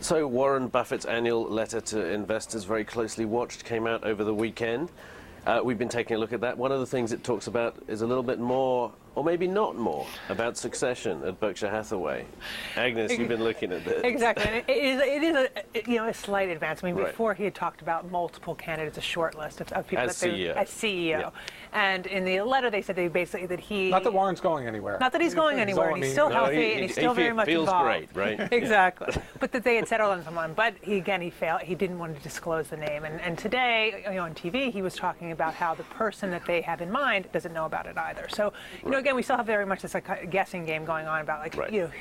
So Warren Buffett's annual letter to investors, very closely watched, came out over the weekend. We've been taking a look at that. One of the things it talks about is a little bit more, or maybe not more, about succession at Berkshire Hathaway. Agnes, you've been looking at this. Exactly. And it is a slight advance. I mean, Right. before he had talked about multiple candidates, a short list of people As that CEO. as CEO. Yeah. And in the letter, they said that he. Not that Warren's going anywhere. Not that he's going anywhere, and he's still healthy, and he's still very much feels involved. great, right? Exactly. But that they had settled on someone. But he failed. He didn't want to disclose the name. And today, on TV, he was talking about how the person that they have in mind doesn't know about it either. So, again, we still have very much this guessing game going on about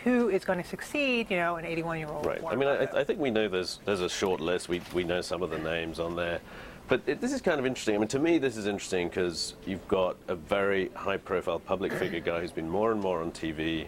who is going to succeed. An 81-year-old. Right. I mean, I think we know there's a short list. We know some of the names on there. But this is kind of interesting. I mean, to me, this is interesting because you've got a very high-profile public figure guy who's been more and more on TV,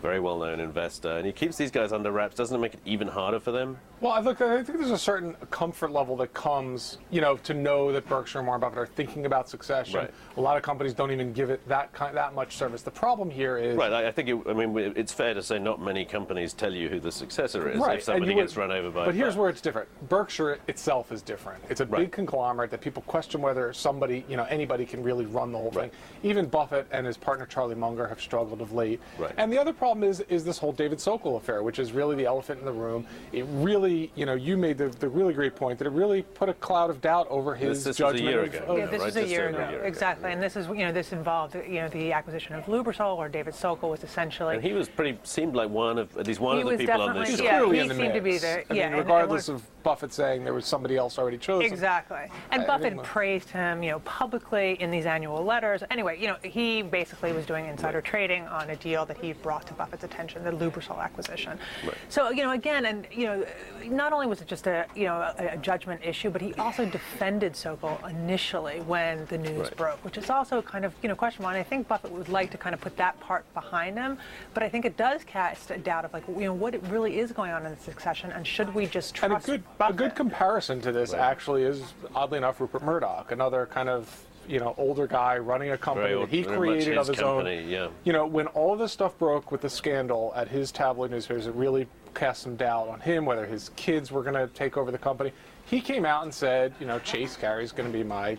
very well-known investor, and he keeps these guys under wraps. Doesn't it make it even harder for them? Well, I think there's a certain comfort level that comes, to know that Berkshire and Warren Buffett are thinking about succession. Right. A lot of companies don't even give it that much service. The problem here is right. I think it's fair to say not many companies tell you who the successor is right. if somebody gets run over by. But here's where it's different. Berkshire itself is different. It's a Right. big conglomerate that people question whether somebody, anybody can really run the whole thing. Even Buffett and his partner Charlie Munger have struggled of late. Right. And the other problem is this whole David Sokol affair, which is really the elephant in the room. It really, you made the really great point that it really put a cloud of doubt over his judgment. Was a year ago. Yeah, this right? is a Just year over ago. Exactly. And this is, this involved, the acquisition of Lubrizol, or David Sokol was essentially. And he was seemed like at least one of the people on this He's show. clearly he in the seemed to be mix. there. I Yeah, mean, regardless of Buffett saying there was somebody else already chosen. Exactly. And Buffett praised him, publicly in these annual letters. Anyway, he basically was doing insider trading on a deal that he brought to Buffett's attention, the Lubrizol acquisition. Right. So, again, and, not only was it just a judgment issue, but he also defended Sokol initially when the news broke, which is also kind of, questionable. And I think Buffett would like to kind of put that part behind him, but I think it does cast a doubt of what it really is going on in the succession, and should we just trust And a good comparison to this actually is, oddly enough, Rupert Murdoch, another kind of older guy running a company that he created of his own. Yeah. When all of this stuff broke with the scandal at his tabloid newspapers, it really cast some doubt on him, whether his kids were going to take over the company. He came out and said, Chase Carey's going to be my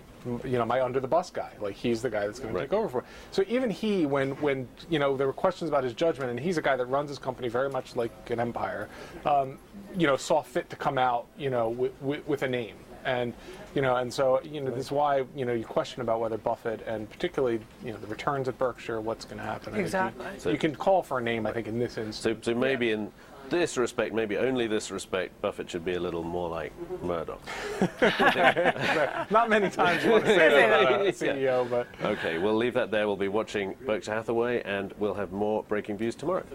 under the bus guy. Like, he's the guy that's going to take over for it. So even he, when there were questions about his judgment, and he's a guy that runs his company very much like an empire, saw fit to come out, with a name. And and so this is why you question about whether Buffett, and particularly the returns at Berkshire, what's going to happen. Exactly. You can call for a name, I think, in this instance. So maybe in this respect, maybe only this respect, Buffett should be a little more like Murdoch. Not many times you want to say that about a CEO, but okay, we'll leave that there. We'll be watching Berkshire Hathaway, and we'll have more breaking views tomorrow.